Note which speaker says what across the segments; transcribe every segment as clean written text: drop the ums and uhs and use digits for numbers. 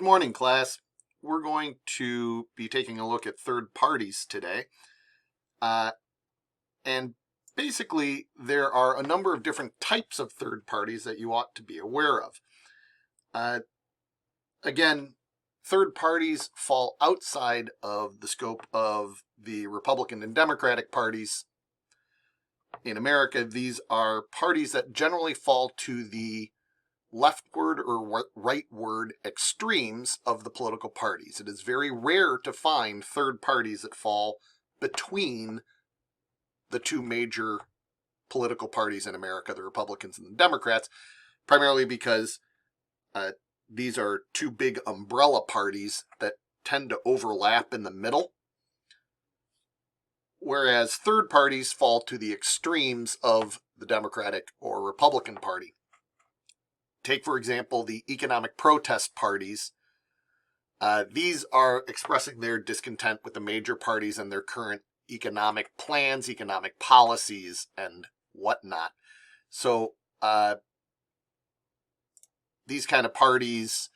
Speaker 1: morning, class. We're going to be taking a look at third parties today. And basically, there are a number of different types of third parties that you ought to be aware of. Again, third parties fall outside of the scope of the Republican and Democratic parties in America. These are parties that generally fall to the leftward or rightward extremes of the political parties. It is very rare to find third parties that fall between the two major political parties in America, the Republicans and the Democrats, primarily because these are two big umbrella parties that tend to overlap in the middle, whereas third parties fall to the extremes of the Democratic or Republican Party. Take, for example, the economic protest parties. These are expressing their discontent with the major parties and their current economic plans, economic policies, and whatnot. So these kind of parties,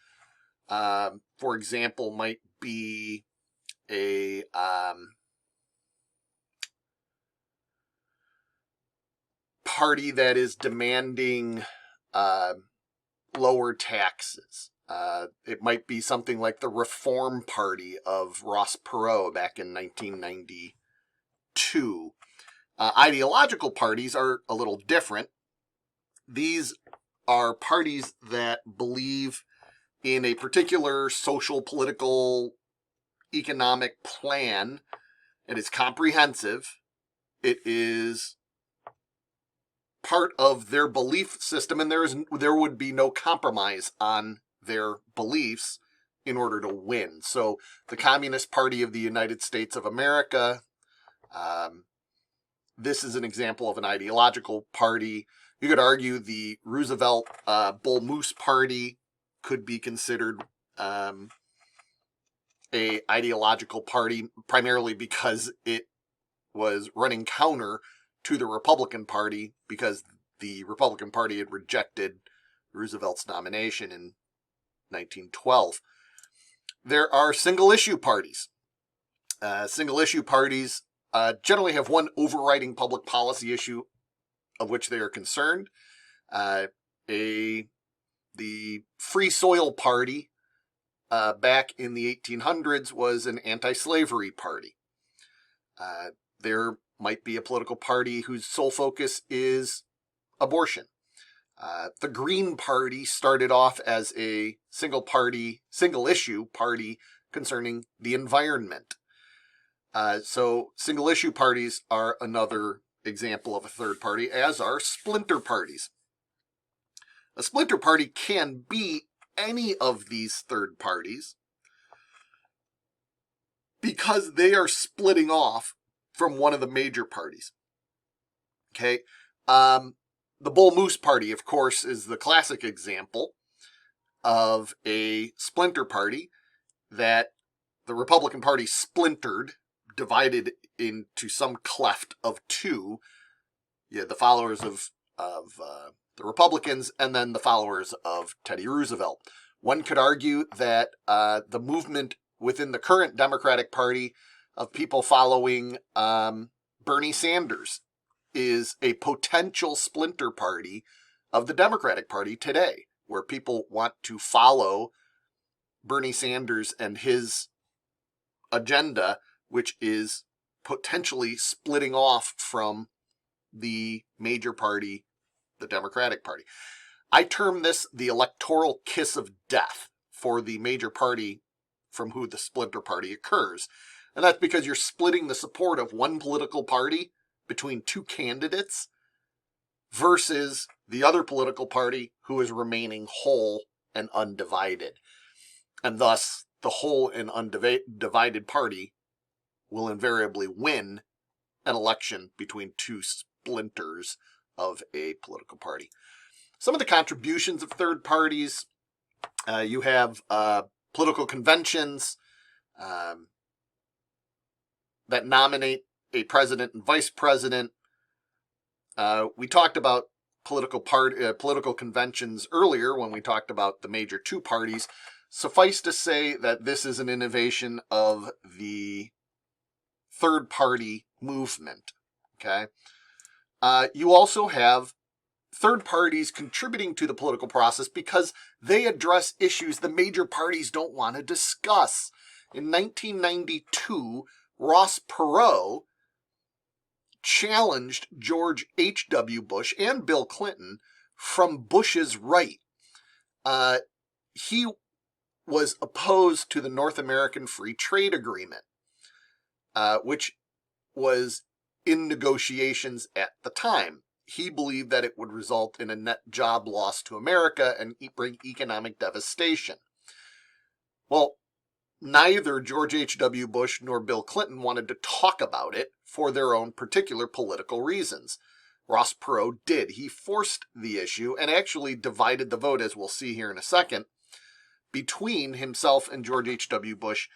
Speaker 1: for example, might be a party that is demanding lower taxes. It might be something like the Reform Party of Ross Perot back in 1992. Ideological parties are a little different. These are parties that believe in a particular social, political, economic plan. It is comprehensive. It is part of their belief system, and there would be no compromise on their beliefs in order to win. So the Communist Party of the United States of America, this is an example of an ideological party. You could argue the Roosevelt Bull Moose Party could be considered a ideological party, primarily because it was running counter to the Republican Party because the Republican Party had rejected Roosevelt's nomination in 1912. There are single-issue parties. Single-issue parties generally have one overriding public policy issue of which they are concerned. The Free Soil Party back in the 1800s was an anti-slavery party. There might be a political party whose sole focus is abortion. The Green Party started off as a single-issue party concerning the environment. So single-issue parties are another example of a third party, as are splinter parties. A splinter party can be any of these third parties because they are splitting off from one of the major parties. Okay, the Bull Moose Party, of course, is the classic example of a splinter party that the Republican Party splintered, divided into some cleft of two. The followers of the Republicans and then the followers of Teddy Roosevelt. One could argue that the movement within the current Democratic Party of people following Bernie Sanders is a potential splinter party of the Democratic Party today, where people want to follow Bernie Sanders and his agenda, which is potentially splitting off from the major party, the Democratic Party. I term this the electoral kiss of death for the major party from who the splinter party occurs. And that's because you're splitting the support of one political party between two candidates versus the other political party who is remaining whole and undivided. And thus, the whole and undivided party will invariably win an election between two splinters of a political party. Some of the contributions of third parties, you have political conventions that nominate a president and vice president. We talked about political conventions earlier when we talked about the major two parties. Suffice to say that this is an innovation of the third-party movement, okay? You also have third parties contributing to the political process because they address issues the major parties don't want to discuss. In 1992, Ross Perot challenged George H.W. Bush and Bill Clinton from Bush's right. He was opposed to the North American Free Trade Agreement, which was in negotiations at the time. He believed that it would result in a net job loss to America and bring economic devastation. Well, neither George H.W. Bush nor Bill Clinton wanted to talk about it for their own particular political reasons. Ross Perot did. He forced the issue and actually divided the vote, as we'll see here in a second, between himself and George H.W. Bush,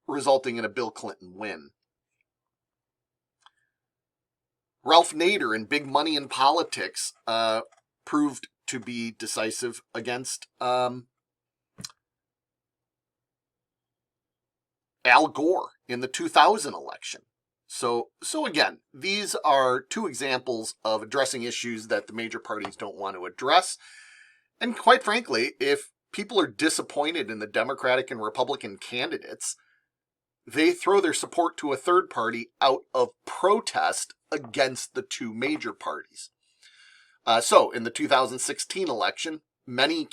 Speaker 1: resulting in a Bill Clinton win. Ralph Nader in Big Money in Politics proved to be decisive against Al Gore in the 2000 election. So again, these are two examples of addressing issues that the major parties don't want to address. And quite frankly, if people are disappointed in the Democratic and Republican candidates, they throw their support to a third party out of protest against the two major parties. So in the 2016 election, many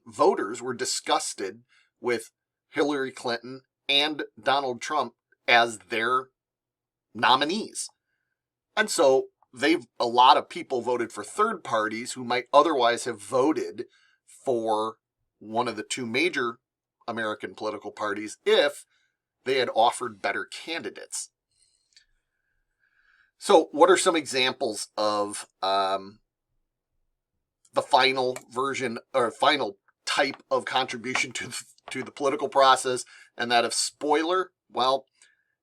Speaker 1: voters were disgusted with Hillary Clinton and Donald Trump as their nominees. And so a lot of people voted for third parties who might otherwise have voted for one of the two major American political parties if they had offered better candidates. So what are some examples of the final version or final type of contribution to the political process, and that of spoiler? Well,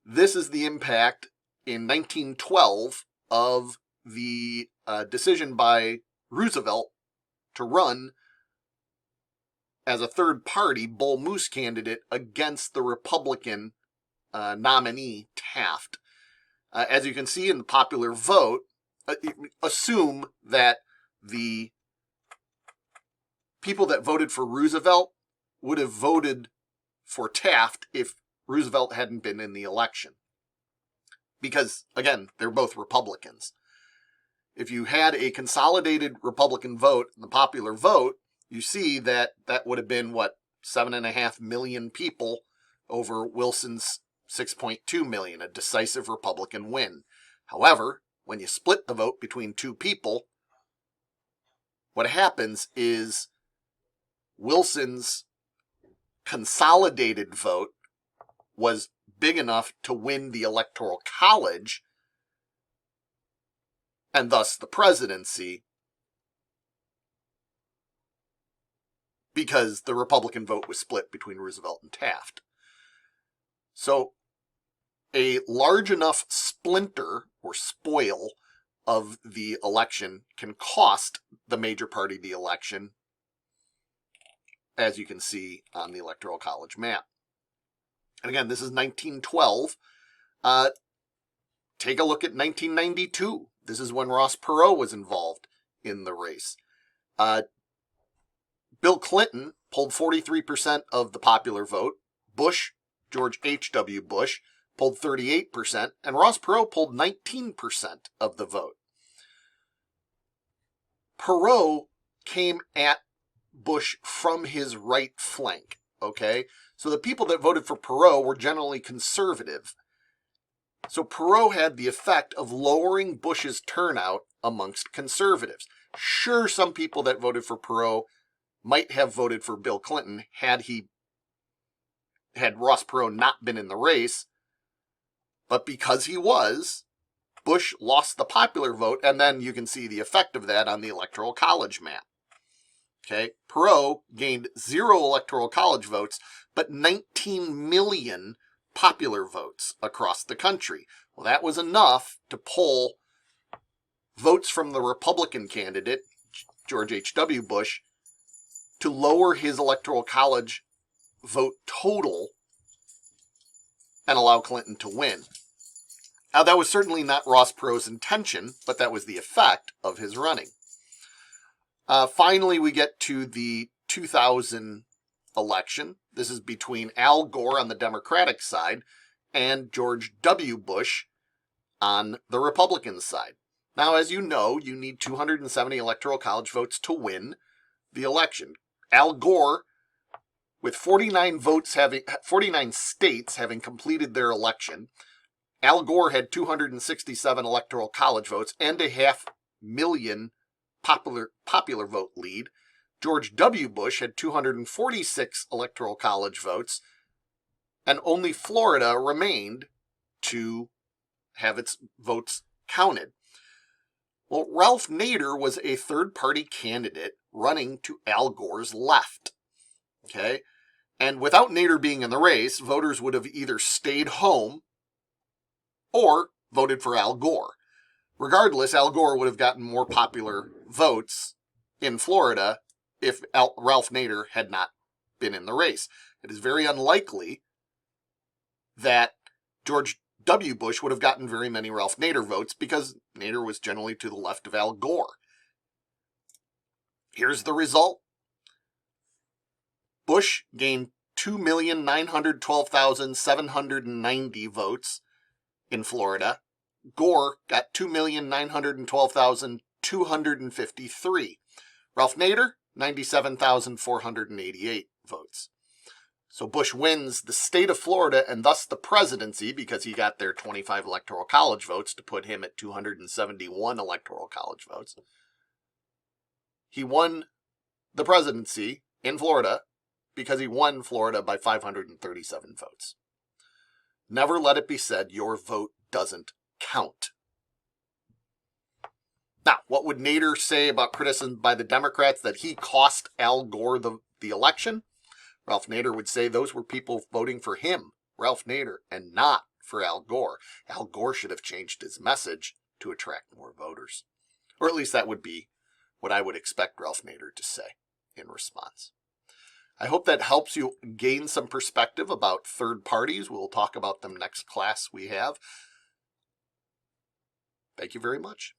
Speaker 1: this is the impact in 1912 of the decision by Roosevelt to run as a third party Bull Moose candidate against the Republican nominee Taft. As you can see in the popular vote, assume that the people that voted for Roosevelt would have voted for Taft if Roosevelt hadn't been in the election. Because, again, they're both Republicans. If you had a consolidated Republican vote, the popular vote, you see that that would have been, 7.5 million people over Wilson's 6.2 million, a decisive Republican win. However, when you split the vote between two people, what happens is Wilson's consolidated vote was big enough to win the Electoral College and thus the presidency, because the Republican vote was split between Roosevelt and Taft. So a large enough splinter or spoil of the election can cost the major party the election, as you can see on the Electoral College map. And again, this is 1912. Take a look at 1992. This is when Ross Perot was involved in the race. Bill Clinton pulled 43% of the popular vote. Bush, George H.W. Bush, pulled 38%, and Ross Perot pulled 19% of the vote. Perot came at Bush from his right flank, okay? So the people that voted for Perot were generally conservative. So Perot had the effect of lowering Bush's turnout amongst conservatives. Sure, some people that voted for Perot might have voted for Bill Clinton had Ross Perot not been in the race, but because he was, Bush lost the popular vote, and then you can see the effect of that on the Electoral College map. Okay, Perot gained 0 Electoral College votes, but 19 million popular votes across the country. Well, that was enough to pull votes from the Republican candidate, George H.W. Bush, to lower his electoral college vote total and allow Clinton to win. Now, that was certainly not Ross Perot's intention, but that was the effect of his running. Finally, we get to the 2000 election. This is between Al Gore on the Democratic side and George W. Bush on the Republican side. Now, as you know, you need 270 electoral college votes to win the election. Al Gore, with 49 states having completed their election, Al Gore had 267 electoral college votes and a 500,000 popular vote lead. George W. Bush had 246 electoral college votes, and only Florida remained to have its votes counted. Well, Ralph Nader was a third-party candidate running to Al Gore's left. Okay? And without Nader being in the race, voters would have either stayed home or voted for Al Gore. Regardless, Al Gore would have gotten more popular votes in Florida if Ralph Nader had not been in the race. It is very unlikely that George W. Bush would have gotten very many Ralph Nader votes because Nader was generally to the left of Al Gore. Here's the result. Bush gained 2,912,790 votes in Florida. Gore got 2,912,253. Ralph Nader, 97,488 votes. So Bush wins the state of Florida and thus the presidency because he got their 25 electoral college votes to put him at 271 electoral college votes. He won the presidency in Florida because he won Florida by 537 votes. Never let it be said your vote doesn't count. Now, what would Nader say about criticism by the Democrats that he cost Al Gore the election? Ralph Nader would say those were people voting for him, Ralph Nader, and not for Al Gore. Al Gore should have changed his message to attract more voters. Or at least that would be what I would expect Ralph Nader to say in response. I hope that helps you gain some perspective about third parties. We'll talk about them next class we have. Thank you very much.